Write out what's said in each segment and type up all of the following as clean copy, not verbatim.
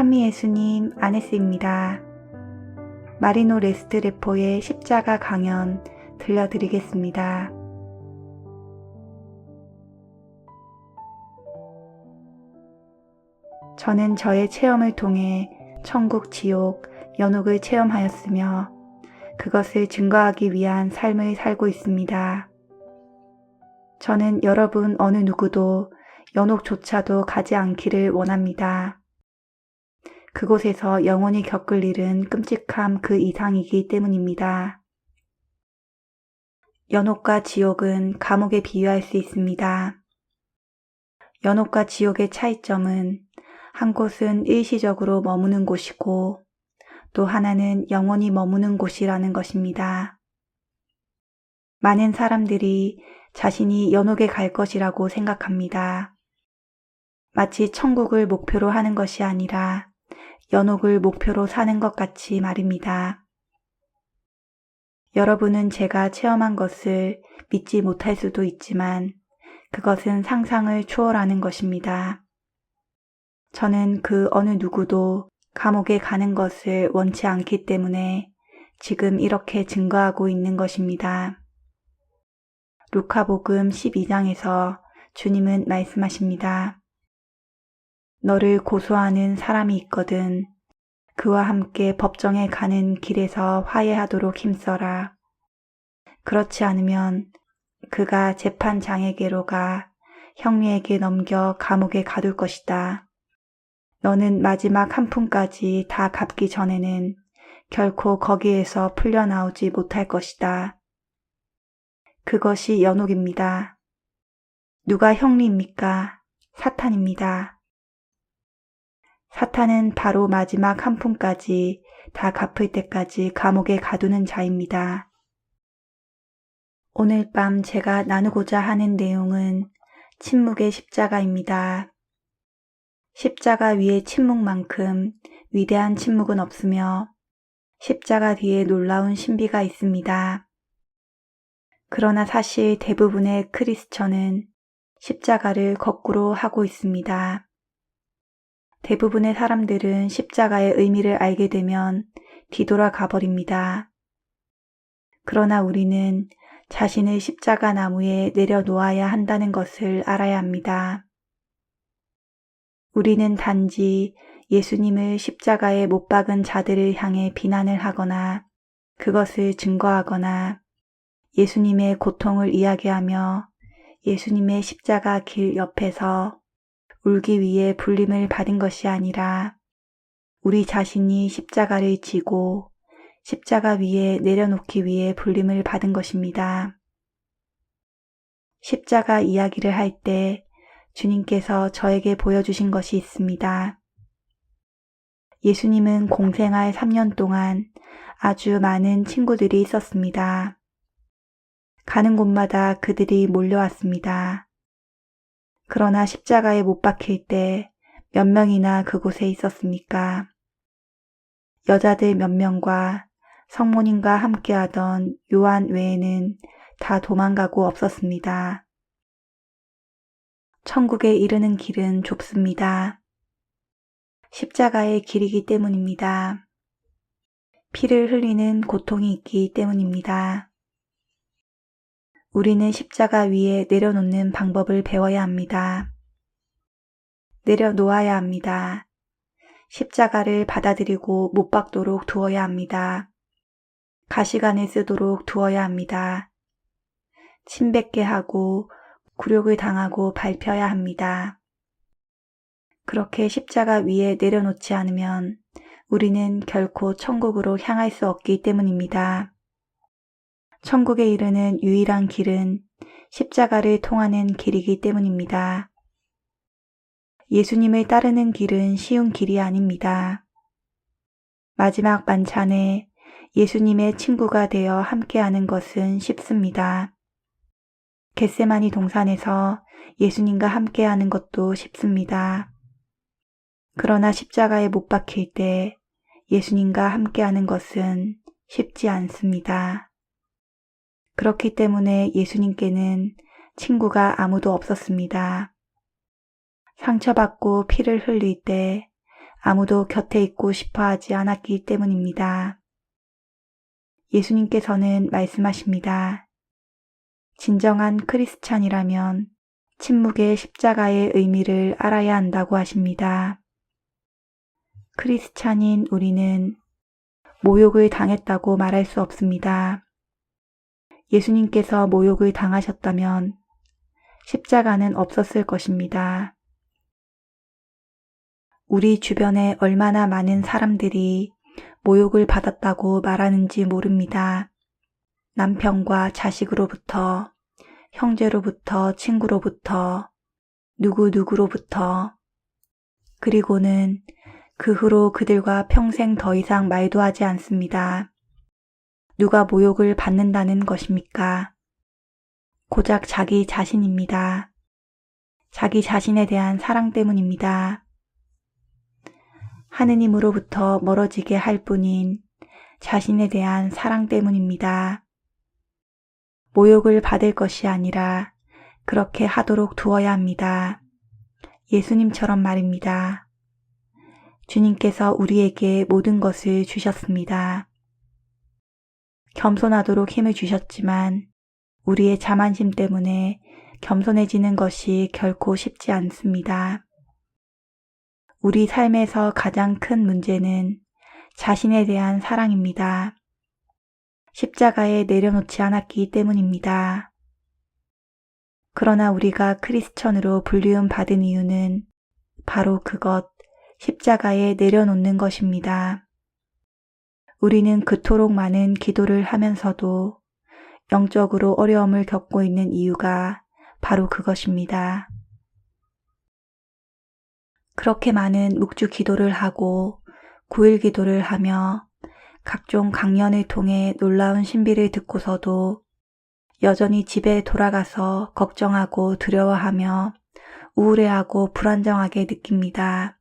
찬미 예수님, 아네스입니다. 마리노 레스트레포의 십자가 강연 들려드리겠습니다. 저는 저의 체험을 통해 천국, 지옥, 연옥을 체험하였으며 그것을 증거하기 위한 삶을 살고 있습니다. 저는 여러분 어느 누구도 연옥조차도 가지 않기를 원합니다. 그곳에서 영원히 겪을 일은 끔찍함 그 이상이기 때문입니다. 연옥과 지옥은 감옥에 비유할 수 있습니다. 연옥과 지옥의 차이점은 한 곳은 일시적으로 머무는 곳이고 또 하나는 영원히 머무는 곳이라는 것입니다. 많은 사람들이 자신이 연옥에 갈 것이라고 생각합니다. 마치 천국을 목표로 하는 것이 아니라 연옥을 목표로 사는 것 같이 말입니다. 여러분은 제가 체험한 것을 믿지 못할 수도 있지만 그것은 상상을 초월하는 것입니다. 저는 그 어느 누구도 감옥에 가는 것을 원치 않기 때문에 지금 이렇게 증거하고 있는 것입니다. 루카복음 12장에서 주님은 말씀하십니다. 너를 고소하는 사람이 있거든 그와 함께 법정에 가는 길에서 화해하도록 힘써라. 그렇지 않으면 그가 재판장에게로 가 형리에게 넘겨 감옥에 가둘 것이다. 너는 마지막 한 푼까지 다 갚기 전에는 결코 거기에서 풀려나오지 못할 것이다. 그것이 연옥입니다. 누가 형리입니까? 사탄입니다. 사탄은 바로 마지막 한 푼까지 다 갚을 때까지 감옥에 가두는 자입니다. 오늘 밤 제가 나누고자 하는 내용은 침묵의 십자가입니다. 십자가 위의 침묵만큼 위대한 침묵은 없으며 십자가 뒤에 놀라운 신비가 있습니다. 그러나 사실 대부분의 크리스천은 십자가를 거꾸로 하고 있습니다. 대부분의 사람들은 십자가의 의미를 알게 되면 뒤돌아가 버립니다. 그러나 우리는 자신을 십자가 나무에 내려놓아야 한다는 것을 알아야 합니다. 우리는 단지 예수님을 십자가에 못 박은 자들을 향해 비난을 하거나 그것을 증거하거나 예수님의 고통을 이야기하며 예수님의 십자가 길 옆에서 울기 위해 불림을 받은 것이 아니라 우리 자신이 십자가를 지고 십자가 위에 내려놓기 위해 불림을 받은 것입니다. 십자가 이야기를 할 때 주님께서 저에게 보여주신 것이 있습니다. 예수님은 공생활 3년 동안 아주 많은 친구들이 있었습니다. 가는 곳마다 그들이 몰려왔습니다. 그러나 십자가에 못 박힐 때 몇 명이나 그곳에 있었습니까? 여자들 몇 명과 성모님과 함께하던 요한 외에는 다 도망가고 없었습니다. 천국에 이르는 길은 좁습니다. 십자가의 길이기 때문입니다. 피를 흘리는 고통이 있기 때문입니다. 우리는 십자가 위에 내려놓는 방법을 배워야 합니다. 내려놓아야 합니다. 십자가를 받아들이고 못 박도록 두어야 합니다. 가시관을 쓰도록 두어야 합니다. 침뱉게 하고 굴욕을 당하고 밟혀야 합니다. 그렇게 십자가 위에 내려놓지 않으면 우리는 결코 천국으로 향할 수 없기 때문입니다. 천국에 이르는 유일한 길은 십자가를 통하는 길이기 때문입니다. 예수님을 따르는 길은 쉬운 길이 아닙니다. 마지막 만찬에 예수님의 친구가 되어 함께하는 것은 쉽습니다. 겟세마니 동산에서 예수님과 함께하는 것도 쉽습니다. 그러나 십자가에 못 박힐 때 예수님과 함께하는 것은 쉽지 않습니다. 그렇기 때문에 예수님께는 친구가 아무도 없었습니다. 상처받고 피를 흘릴 때 아무도 곁에 있고 싶어 하지 않았기 때문입니다. 예수님께서는 말씀하십니다. 진정한 크리스찬이라면 침묵의 십자가의 의미를 알아야 한다고 하십니다. 크리스찬인 우리는 모욕을 당했다고 말할 수 없습니다. 예수님께서 모욕을 당하셨다면 십자가는 없었을 것입니다. 우리 주변에 얼마나 많은 사람들이 모욕을 받았다고 말하는지 모릅니다. 남편과 자식으로부터, 형제로부터, 친구로부터, 누구누구로부터, 그리고는 그 후로 그들과 평생 더 이상 말도 하지 않습니다. 누가 모욕을 받는다는 것입니까? 고작 자기 자신입니다. 자기 자신에 대한 사랑 때문입니다. 하느님으로부터 멀어지게 할 뿐인 자신에 대한 사랑 때문입니다. 모욕을 받을 것이 아니라 그렇게 하도록 두어야 합니다. 예수님처럼 말입니다. 주님께서 우리에게 모든 것을 주셨습니다. 겸손하도록 힘을 주셨지만 우리의 자만심 때문에 겸손해지는 것이 결코 쉽지 않습니다. 우리 삶에서 가장 큰 문제는 자신에 대한 사랑입니다. 십자가에 내려놓지 않았기 때문입니다. 그러나 우리가 크리스천으로 불리움 받은 이유는 바로 그것, 십자가에 내려놓는 것입니다. 우리는 그토록 많은 기도를 하면서도 영적으로 어려움을 겪고 있는 이유가 바로 그것입니다. 그렇게 많은 묵주 기도를 하고 9일 기도를 하며 각종 강연을 통해 놀라운 신비를 듣고서도 여전히 집에 돌아가서 걱정하고 두려워하며 우울해하고 불안정하게 느낍니다.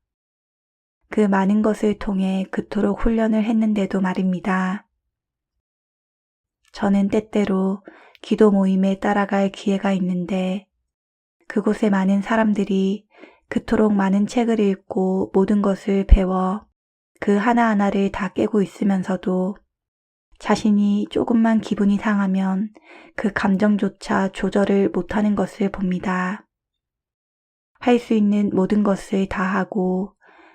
그 많은 것을 통해 그토록 훈련을 했는데도 말입니다. 저는 때때로 기도 모임에 따라갈 기회가 있는데 그곳에 많은 사람들이 그토록 많은 책을 읽고 모든 것을 배워 그 하나하나를 다 깨고 있으면서도 자신이 조금만 기분이 상하면 그 감정조차 조절을 못하는 것을 봅니다. 할 수 있는 모든 것을 다 하고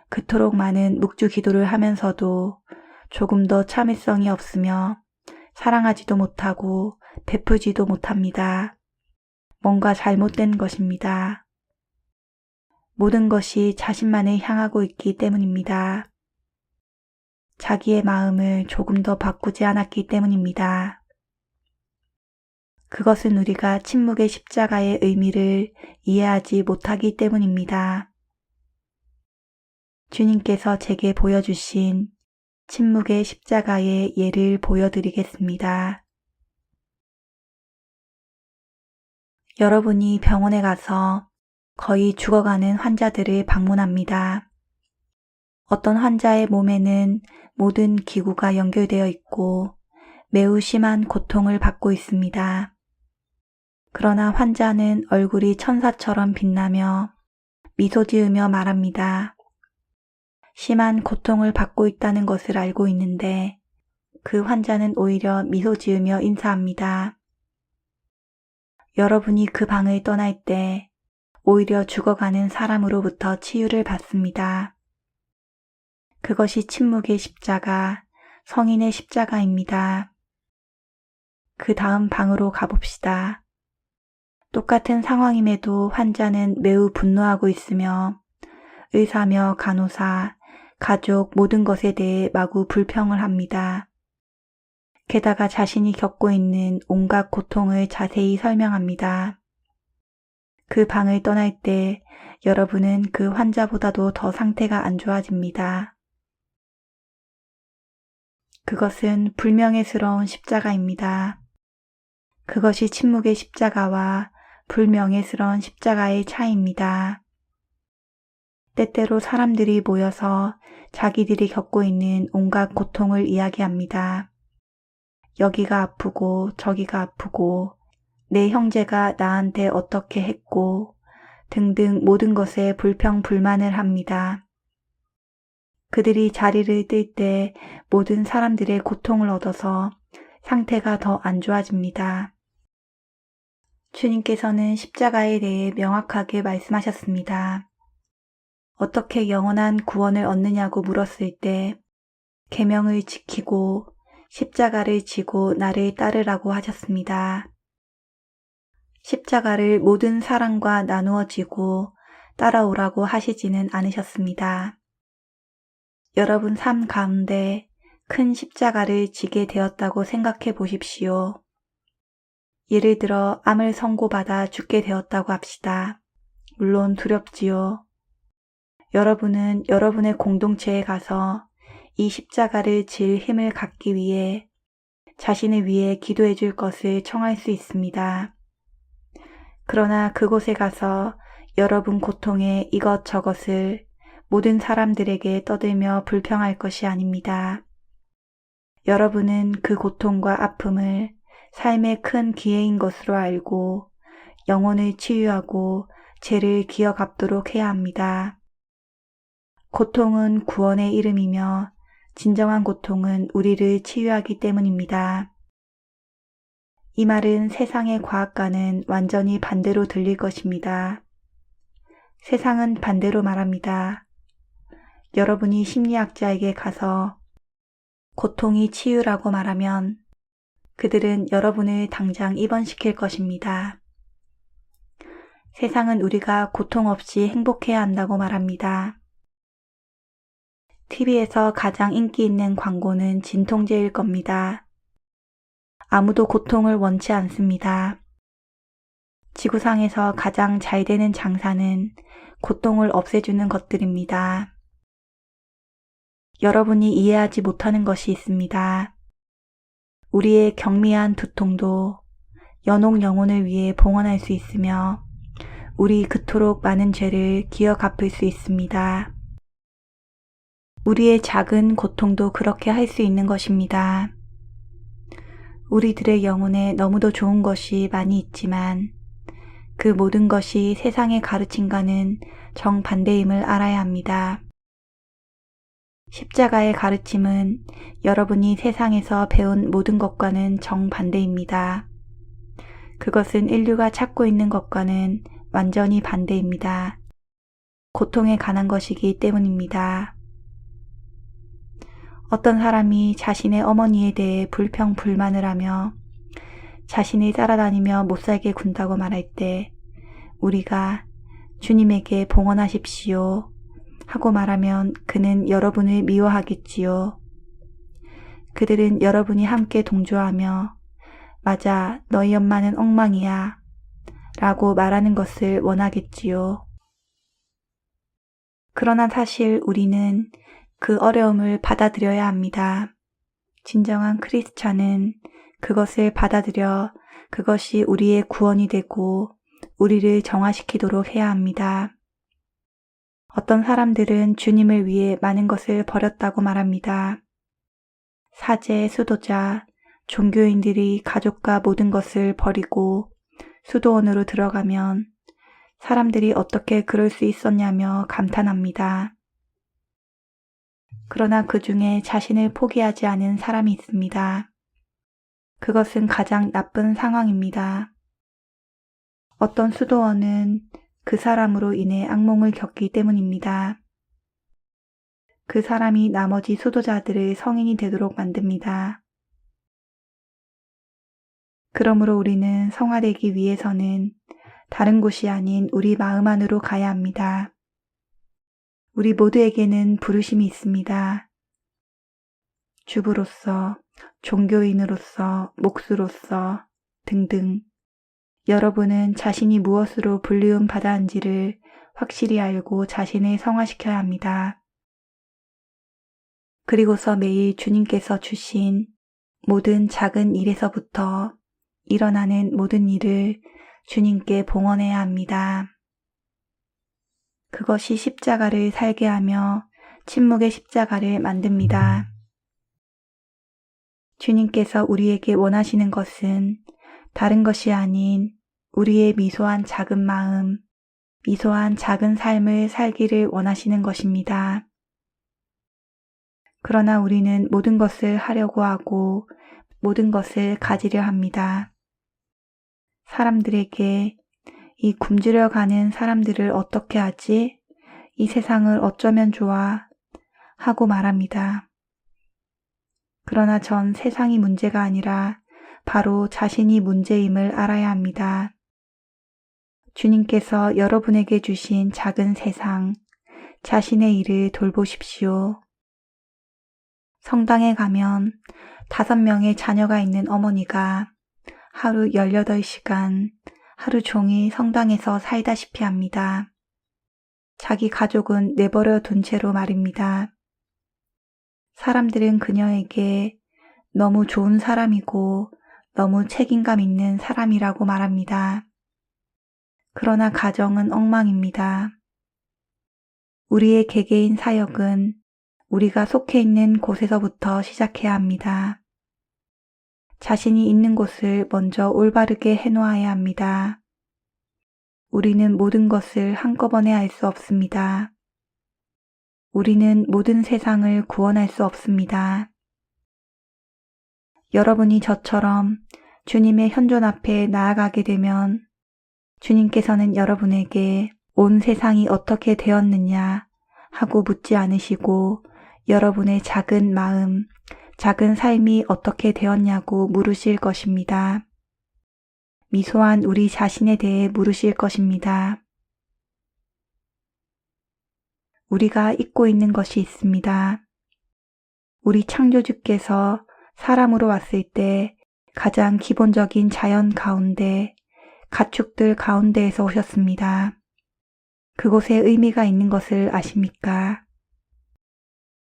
그토록 많은 묵주 기도를 하면서도 조금 더 참을성이 없으며 사랑하지도 못하고 베푸지도 못합니다. 뭔가 잘못된 것입니다. 모든 것이 자신만을 향하고 있기 때문입니다. 자기의 마음을 조금 더 바꾸지 않았기 때문입니다. 그것은 우리가 침묵의 십자가의 의미를 이해하지 못하기 때문입니다. 주님께서 제게 보여주신 침묵의 십자가의 예를 보여드리겠습니다. 여러분이 병원에 가서 거의 죽어가는 환자들을 방문합니다. 어떤 환자의 몸에는 모든 기구가 연결되어 있고 매우 심한 고통을 받고 있습니다. 그러나 환자는 얼굴이 천사처럼 빛나며 미소 지으며 말합니다. 심한 고통을 받고 있다는 것을 알고 있는데 그 환자는 오히려 미소 지으며 인사합니다. 여러분이 그 방을 떠날 때 오히려 죽어가는 사람으로부터 치유를 받습니다. 그것이 침묵의 십자가, 성인의 십자가입니다. 그 다음 방으로 가봅시다. 똑같은 상황임에도 환자는 매우 분노하고 있으며 의사며 간호사, 가족 모든 것에 대해 마구 불평을 합니다. 게다가 자신이 겪고 있는 온갖 고통을 자세히 설명합니다. 그 방을 떠날 때 여러분은 그 환자보다도 더 상태가 안 좋아집니다. 그것은 불명예스러운 십자가입니다. 그것이 침묵의 십자가와 불명예스러운 십자가의 차이입니다. 때때로 사람들이 모여서 자기들이 겪고 있는 온갖 고통을 이야기합니다. 여기가 아프고 저기가 아프고 내 형제가 나한테 어떻게 했고 등등 모든 것에 불평불만을 합니다. 그들이 자리를 뜰 때 모든 사람들의 고통을 얻어서 상태가 더 안 좋아집니다. 주님께서는 십자가에 대해 명확하게 말씀하셨습니다. 어떻게 영원한 구원을 얻느냐고 물었을 때 계명을 지키고 십자가를 지고 나를 따르라고 하셨습니다. 십자가를 모든 사람과 나누어 지고 따라오라고 하시지는 않으셨습니다. 여러분 삶 가운데 큰 십자가를 지게 되었다고 생각해 보십시오. 예를 들어 암을 선고받아 죽게 되었다고 합시다. 물론 두렵지요. 여러분은 여러분의 공동체에 가서 이 십자가를 질 힘을 갖기 위해 자신을 위해 기도해 줄 것을 청할 수 있습니다. 그러나 그곳에 가서 여러분 고통의 이것저것을 모든 사람들에게 떠들며 불평할 것이 아닙니다. 여러분은 그 고통과 아픔을 삶의 큰 기회인 것으로 알고 영혼을 치유하고 죄를 기어 갚도록 해야 합니다. 고통은 구원의 이름이며 진정한 고통은 우리를 치유하기 때문입니다. 이 말은 세상의 과학과는 완전히 반대로 들릴 것입니다. 세상은 반대로 말합니다. 여러분이 심리학자에게 가서 고통이 치유라고 말하면 그들은 여러분을 당장 입원시킬 것입니다. 세상은 우리가 고통 없이 행복해야 한다고 말합니다. TV에서 가장 인기 있는 광고는 진통제일 겁니다. 아무도 고통을 원치 않습니다. 지구상에서 가장 잘 되는 장사는 고통을 없애주는 것들입니다. 여러분이 이해하지 못하는 것이 있습니다. 우리의 경미한 두통도 연옥 영혼을 위해 봉헌할 수 있으며 우리 그토록 많은 죄를 기어 갚을 수 있습니다. 우리의 작은 고통도 그렇게 할 수 있는 것입니다. 우리들의 영혼에 너무도 좋은 것이 많이 있지만 그 모든 것이 세상의 가르침과는 정반대임을 알아야 합니다. 십자가의 가르침은 여러분이 세상에서 배운 모든 것과는 정반대입니다. 그것은 인류가 찾고 있는 것과는 완전히 반대입니다. 고통에 관한 것이기 때문입니다. 어떤 사람이 자신의 어머니에 대해 불평불만을 하며 자신이 따라다니며 못살게 군다고 말할 때 우리가 주님에게 봉헌하십시오 하고 말하면 그는 여러분을 미워하겠지요. 그들은 여러분이 함께 동조하며 맞아, 너희 엄마는 엉망이야 라고 말하는 것을 원하겠지요. 그러나 사실 우리는 그 어려움을 받아들여야 합니다. 진정한 크리스찬은 그것을 받아들여 그것이 우리의 구원이 되고 우리를 정화시키도록 해야 합니다. 어떤 사람들은 주님을 위해 많은 것을 버렸다고 말합니다. 사제, 수도자, 종교인들이 가족과 모든 것을 버리고 수도원으로 들어가면 사람들이 어떻게 그럴 수 있었냐며 감탄합니다. 그러나 그 중에 자신을 포기하지 않은 사람이 있습니다. 그것은 가장 나쁜 상황입니다. 어떤 수도원은 그 사람으로 인해 악몽을 겪기 때문입니다. 그 사람이 나머지 수도자들을 성인이 되도록 만듭니다. 그러므로 우리는 성화되기 위해서는 다른 곳이 아닌 우리 마음 안으로 가야 합니다. 우리 모두에게는 부르심이 있습니다. 주부로서, 종교인으로서, 목수로서 등등. 여러분은 자신이 무엇으로 불리움 받았는지를 확실히 알고 자신을 성화시켜야 합니다. 그리고서 매일 주님께서 주신 모든 작은 일에서부터 일어나는 모든 일을 주님께 봉헌해야 합니다. 그것이 십자가를 살게 하며 침묵의 십자가를 만듭니다. 주님께서 우리에게 원하시는 것은 다른 것이 아닌 우리의 미소한 작은 마음, 미소한 작은 삶을 살기를 원하시는 것입니다. 그러나 우리는 모든 것을 하려고 하고 모든 것을 가지려 합니다. 사람들에게 이 굶주려 가는 사람들을 어떻게 하지? 이 세상을 어쩌면 좋아? 하고 말합니다. 그러나 전 세상이 문제가 아니라 바로 자신이 문제임을 알아야 합니다. 주님께서 여러분에게 주신 작은 세상, 자신의 일을 돌보십시오. 성당에 가면 5명의 자녀가 있는 어머니가 하루 18시간 하루 종일 성당에서 살다시피 합니다. 자기 가족은 내버려 둔 채로 말입니다. 사람들은 그녀에게 너무 좋은 사람이고 너무 책임감 있는 사람이라고 말합니다. 그러나 가정은 엉망입니다. 우리의 개개인 사역은 우리가 속해 있는 곳에서부터 시작해야 합니다. 자신이 있는 곳을 먼저 올바르게 해놓아야 합니다. 우리는 모든 것을 한꺼번에 할 수 없습니다. 우리는 모든 세상을 구원할 수 없습니다. 여러분이 저처럼 주님의 현존 앞에 나아가게 되면 주님께서는 여러분에게 온 세상이 어떻게 되었느냐 하고 묻지 않으시고 여러분의 작은 마음, 작은 삶이 어떻게 되었냐고 물으실 것입니다. 미소한 우리 자신에 대해 물으실 것입니다. 우리가 잊고 있는 것이 있습니다. 우리 창조주께서 사람으로 왔을 때 가장 기본적인 자연 가운데, 가축들 가운데에서 오셨습니다. 그곳에 의미가 있는 것을 아십니까?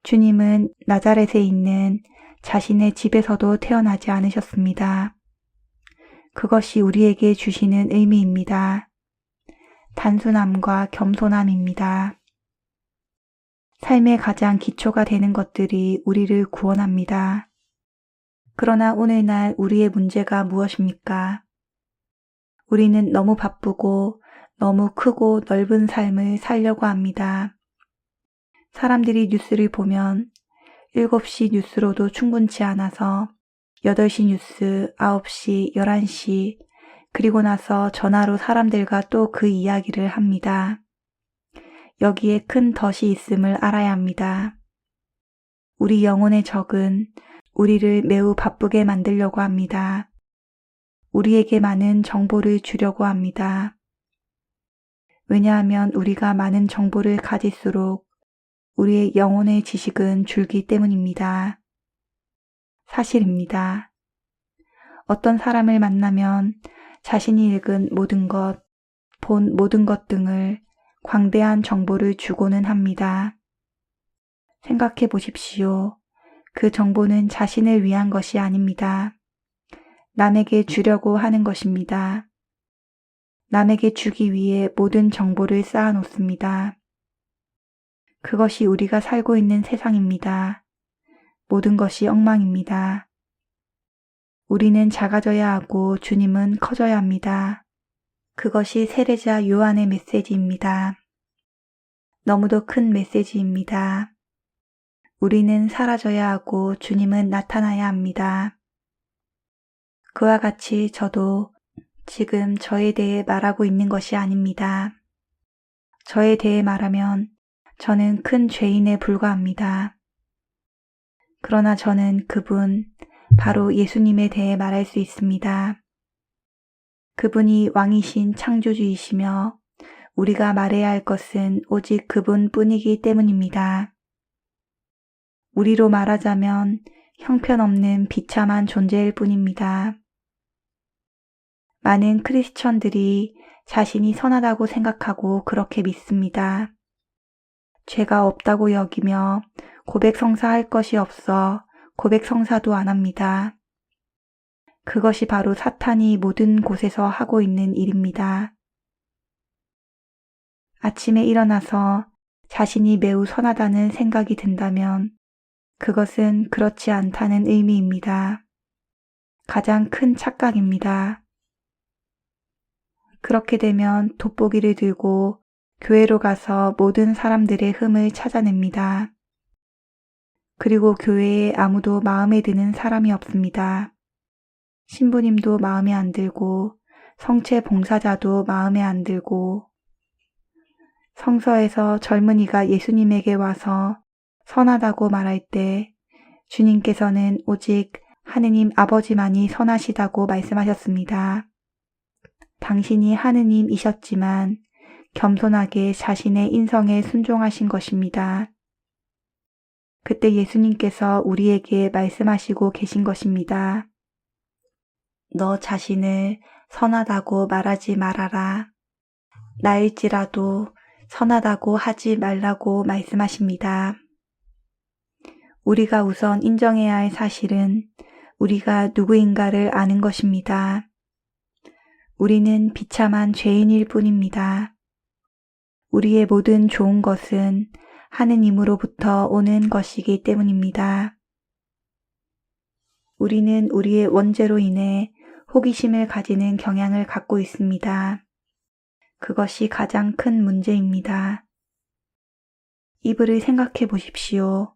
주님은 나자렛에 있는 자신의 집에서도 태어나지 않으셨습니다. 그것이 우리에게 주시는 의미입니다. 단순함과 겸손함입니다. 삶의 가장 기초가 되는 것들이 우리를 구원합니다. 그러나 오늘날 우리의 문제가 무엇입니까? 우리는 너무 바쁘고 너무 크고 넓은 삶을 살려고 합니다. 사람들이 뉴스를 보면 7시 뉴스로도 충분치 않아서 8시 뉴스, 9시, 11시, 그리고 나서 전화로 사람들과 또 그 이야기를 합니다. 여기에 큰 덫이 있음을 알아야 합니다. 우리 영혼의 적은 우리를 매우 바쁘게 만들려고 합니다. 우리에게 많은 정보를 주려고 합니다. 왜냐하면 우리가 많은 정보를 가질수록 우리의 영혼의 지식은 줄기 때문입니다. 사실입니다. 어떤 사람을 만나면 자신이 읽은 모든 것, 본 모든 것 등을 광대한 정보를 주고는 합니다. 생각해 보십시오. 그 정보는 자신을 위한 것이 아닙니다. 남에게 주려고 하는 것입니다. 남에게 주기 위해 모든 정보를 쌓아놓습니다. 그것이 우리가 살고 있는 세상입니다. 모든 것이 엉망입니다. 우리는 작아져야 하고 주님은 커져야 합니다. 그것이 세례자 요한의 메시지입니다. 너무도 큰 메시지입니다. 우리는 사라져야 하고 주님은 나타나야 합니다. 그와 같이 저도 지금 저에 대해 말하고 있는 것이 아닙니다. 저에 대해 말하면 저는 큰 죄인에 불과합니다. 그러나 저는 그분, 바로 예수님에 대해 말할 수 있습니다. 그분이 왕이신 창조주이시며 우리가 말해야 할 것은 오직 그분뿐이기 때문입니다. 우리로 말하자면 형편없는 비참한 존재일 뿐입니다. 많은 크리스천들이 자신이 선하다고 생각하고 그렇게 믿습니다. 죄가 없다고 여기며 고백성사할 것이 없어 고백성사도 안 합니다. 그것이 바로 사탄이 모든 곳에서 하고 있는 일입니다. 아침에 일어나서 자신이 매우 선하다는 생각이 든다면 그것은 그렇지 않다는 의미입니다. 가장 큰 착각입니다. 그렇게 되면 돋보기를 들고 교회로 가서 모든 사람들의 흠을 찾아냅니다. 그리고 교회에 아무도 마음에 드는 사람이 없습니다. 신부님도 마음에 안 들고 성체 봉사자도 마음에 안 들고 성서에서 젊은이가 예수님에게 와서 선하다고 말할 때 주님께서는 오직 하느님 아버지만이 선하시다고 말씀하셨습니다. 당신이 하느님이셨지만 겸손하게 자신의 인성에 순종하신 것입니다. 그때 예수님께서 우리에게 말씀하시고 계신 것입니다. 너 자신을 선하다고 말하지 말아라. 나일지라도 선하다고 하지 말라고 말씀하십니다. 우리가 우선 인정해야 할 사실은 우리가 누구인가를 아는 것입니다. 우리는 비참한 죄인일 뿐입니다. 우리의 모든 좋은 것은 하느님으로부터 오는 것이기 때문입니다. 우리는 우리의 원죄로 인해 호기심을 가지는 경향을 갖고 있습니다. 그것이 가장 큰 문제입니다. 이불을 생각해 보십시오.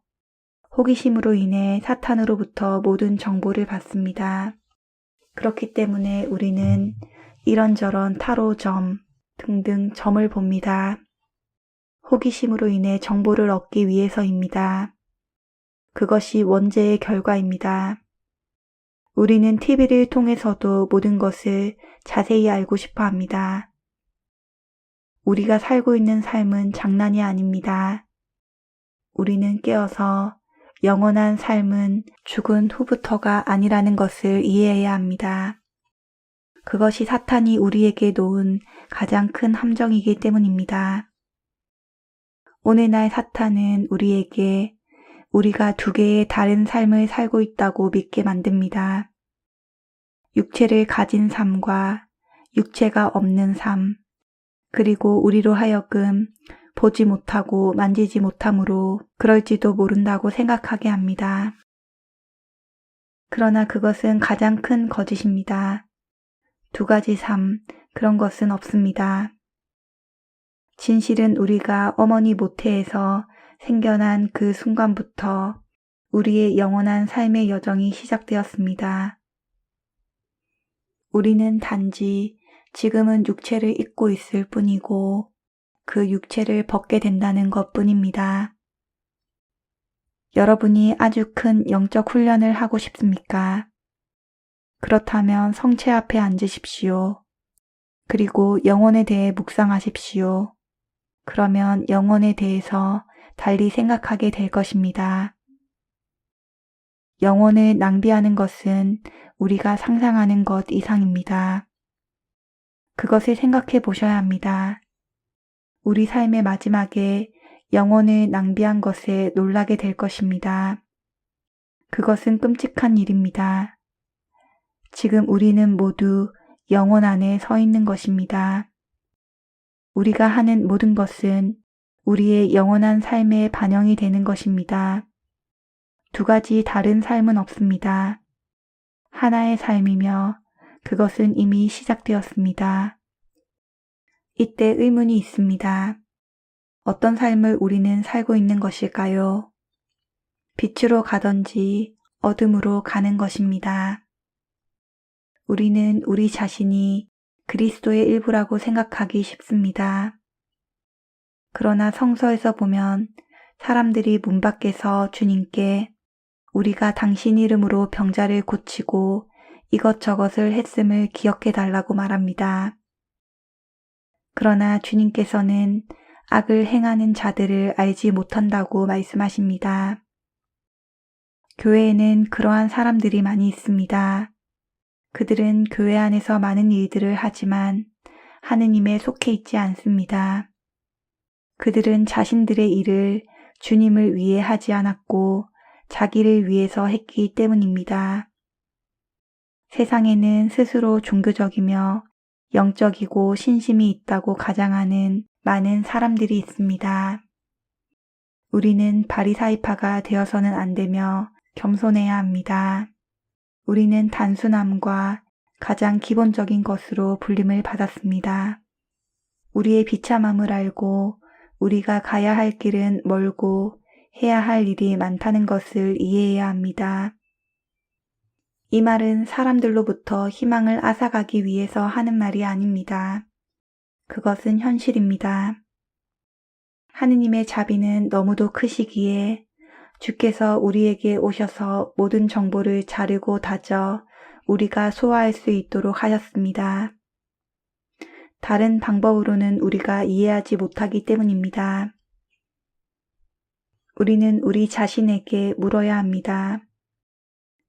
호기심으로 인해 사탄으로부터 모든 정보를 받습니다. 그렇기 때문에 우리는 이런저런 타로점 등등 점을 봅니다. 호기심으로 인해 정보를 얻기 위해서입니다. 그것이 원죄의 결과입니다. 우리는 TV를 통해서도 모든 것을 자세히 알고 싶어 합니다. 우리가 살고 있는 삶은 장난이 아닙니다. 우리는 깨어서 영원한 삶은 죽은 후부터가 아니라는 것을 이해해야 합니다. 그것이 사탄이 우리에게 놓은 가장 큰 함정이기 때문입니다. 오늘날 사탄은 우리에게 우리가 두 개의 다른 삶을 살고 있다고 믿게 만듭니다. 육체를 가진 삶과 육체가 없는 삶, 그리고 우리로 하여금 보지 못하고 만지지 못하므로 그럴지도 모른다고 생각하게 합니다. 그러나 그것은 가장 큰 거짓입니다. 두 가지 삶, 그런 것은 없습니다. 진실은 우리가 어머니 모태에서 생겨난 그 순간부터 우리의 영원한 삶의 여정이 시작되었습니다. 우리는 단지 지금은 육체를 입고 있을 뿐이고 그 육체를 벗게 된다는 것뿐입니다. 여러분이 아주 큰 영적 훈련을 하고 싶습니까? 그렇다면 성체 앞에 앉으십시오. 그리고 영혼에 대해 묵상하십시오. 그러면 영혼에 대해서 달리 생각하게 될 것입니다. 영혼을 낭비하는 것은 우리가 상상하는 것 이상입니다. 그것을 생각해 보셔야 합니다. 우리 삶의 마지막에 영혼을 낭비한 것에 놀라게 될 것입니다. 그것은 끔찍한 일입니다. 지금 우리는 모두 영혼 안에 서 있는 것입니다. 우리가 하는 모든 것은 우리의 영원한 삶에 반영이 되는 것입니다. 두 가지 다른 삶은 없습니다. 하나의 삶이며 그것은 이미 시작되었습니다. 이때 의문이 있습니다. 어떤 삶을 우리는 살고 있는 것일까요? 빛으로 가든지 어둠으로 가는 것입니다. 우리는 우리 자신이 그리스도의 일부라고 생각하기 쉽습니다. 그러나 성서에서 보면 사람들이 문 밖에서 주님께 우리가 당신 이름으로 병자를 고치고 이것저것을 했음을 기억해 달라고 말합니다. 그러나 주님께서는 악을 행하는 자들을 알지 못한다고 말씀하십니다. 교회에는 그러한 사람들이 많이 있습니다. 그들은 교회 안에서 많은 일들을 하지만 하느님에 속해 있지 않습니다. 그들은 자신들의 일을 주님을 위해 하지 않았고 자기를 위해서 했기 때문입니다. 세상에는 스스로 종교적이며 영적이고 신심이 있다고 가장하는 많은 사람들이 있습니다. 우리는 바리사이파가 되어서는 안 되며 겸손해야 합니다. 우리는 단순함과 가장 기본적인 것으로 불림을 받았습니다. 우리의 비참함을 알고 우리가 가야 할 길은 멀고 해야 할 일이 많다는 것을 이해해야 합니다. 이 말은 사람들로부터 희망을 앗아가기 위해서 하는 말이 아닙니다. 그것은 현실입니다. 하느님의 자비는 너무도 크시기에 주께서 우리에게 오셔서 모든 정보를 자르고 다져 우리가 소화할 수 있도록 하셨습니다. 다른 방법으로는 우리가 이해하지 못하기 때문입니다. 우리는 우리 자신에게 물어야 합니다.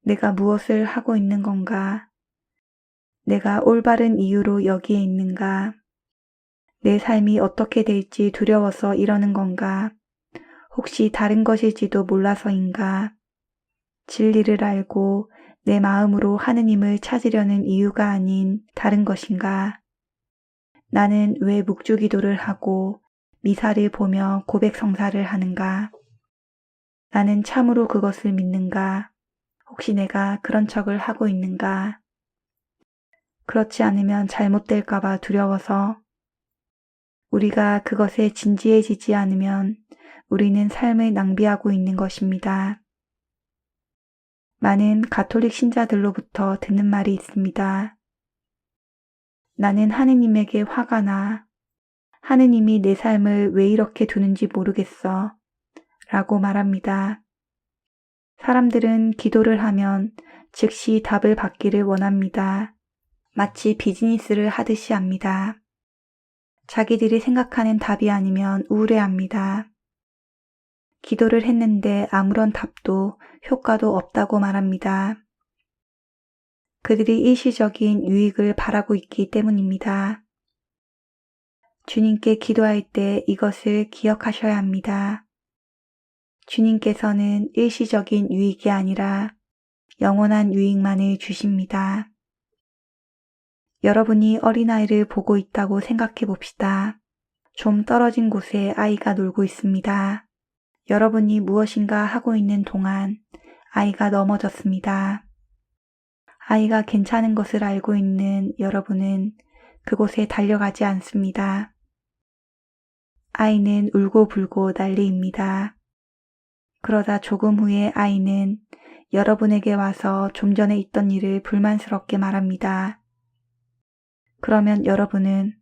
내가 무엇을 하고 있는 건가? 내가 올바른 이유로 여기에 있는가? 내 삶이 어떻게 될지 두려워서 이러는 건가? 혹시 다른 것일지도 몰라서인가? 진리를 알고 내 마음으로 하느님을 찾으려는 이유가 아닌 다른 것인가? 나는 왜 묵주기도를 하고 미사를 보며 고백성사를 하는가? 나는 참으로 그것을 믿는가? 혹시 내가 그런 척을 하고 있는가? 그렇지 않으면 잘못될까봐 두려워서 우리가 그것에 진지해지지 않으면 우리는 삶을 낭비하고 있는 것입니다. 많은 가톨릭 신자들로부터 듣는 말이 있습니다. 나는 하느님에게 화가 나. 하느님이 내 삶을 왜 이렇게 두는지 모르겠어. 라고 말합니다. 사람들은 기도를 하면 즉시 답을 받기를 원합니다. 마치 비즈니스를 하듯이 합니다. 자기들이 생각하는 답이 아니면 우울해합니다. 기도를 했는데 아무런 답도 효과도 없다고 말합니다. 그들이 일시적인 유익을 바라고 있기 때문입니다. 주님께 기도할 때 이것을 기억하셔야 합니다. 주님께서는 일시적인 유익이 아니라 영원한 유익만을 주십니다. 여러분이 어린아이를 보고 있다고 생각해 봅시다. 좀 떨어진 곳에 아이가 놀고 있습니다. 여러분이 무엇인가 하고 있는 동안 아이가 넘어졌습니다. 아이가 괜찮은 것을 알고 있는 여러분은 그곳에 달려가지 않습니다. 아이는 울고불고 난리입니다. 그러다 조금 후에 아이는 여러분에게 와서 좀 전에 있던 일을 불만스럽게 말합니다. 그러면 여러분은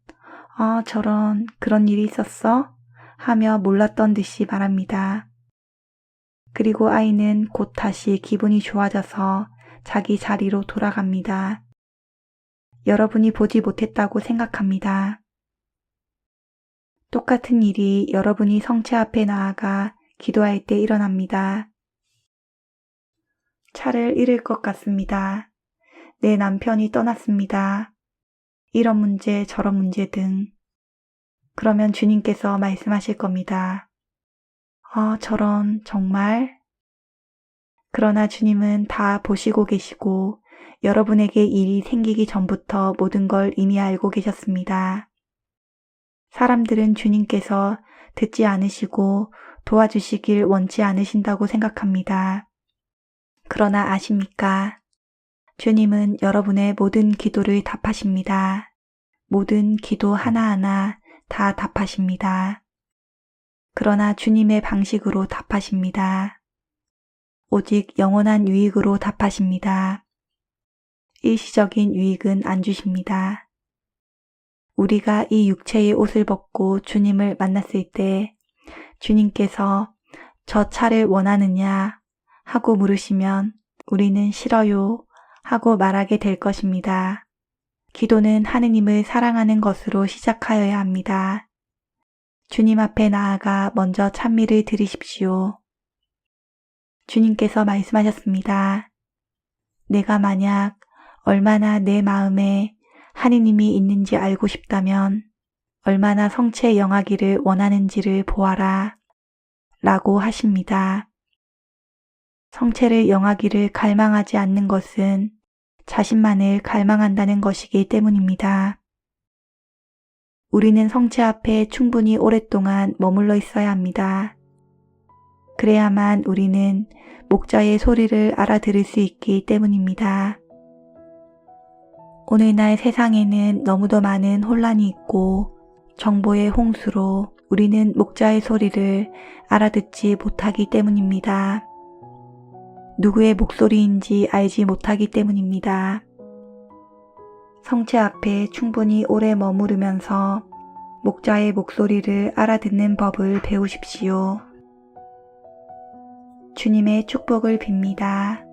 저런 그런 일이 있었어? 하며 몰랐던 듯이 말합니다. 그리고 아이는 곧 다시 기분이 좋아져서 자기 자리로 돌아갑니다. 여러분이 보지 못했다고 생각합니다. 똑같은 일이 여러분이 성체 앞에 나아가 기도할 때 일어납니다. 차를 잃을 것 같습니다. 내 남편이 떠났습니다. 이런 문제 저런 문제 등. 그러면 주님께서 말씀하실 겁니다. 저런 정말? 그러나 주님은 다 보시고 계시고 여러분에게 일이 생기기 전부터 모든 걸 이미 알고 계셨습니다. 사람들은 주님께서 듣지 않으시고 도와주시길 원치 않으신다고 생각합니다. 그러나 아십니까? 주님은 여러분의 모든 기도를 답하십니다. 모든 기도 하나하나 다 답하십니다. 그러나 주님의 방식으로 답하십니다. 오직 영원한 유익으로 답하십니다. 일시적인 유익은 안 주십니다. 우리가 이 육체의 옷을 벗고 주님을 만났을 때 주님께서 저 차를 원하느냐 하고 물으시면 우리는 싫어요 하고 말하게 될 것입니다. 기도는 하느님을 사랑하는 것으로 시작하여야 합니다. 주님 앞에 나아가 먼저 찬미를 드리십시오. 주님께서 말씀하셨습니다. 내가 만약 얼마나 내 마음에 하느님이 있는지 알고 싶다면 얼마나 성체 영하기를 원하는지를 보아라 라고 하십니다. 성체를 영하기를 갈망하지 않는 것은 자신만을 갈망한다는 것이기 때문입니다. 우리는 성체 앞에 충분히 오랫동안 머물러 있어야 합니다. 그래야만 우리는 목자의 소리를 알아들을 수 있기 때문입니다. 오늘날 세상에는 너무도 많은 혼란이 있고 정보의 홍수로 우리는 목자의 소리를 알아듣지 못하기 때문입니다. 누구의 목소리인지 알지 못하기 때문입니다. 성체 앞에 충분히 오래 머무르면서 목자의 목소리를 알아듣는 법을 배우십시오. 주님의 축복을 빕니다.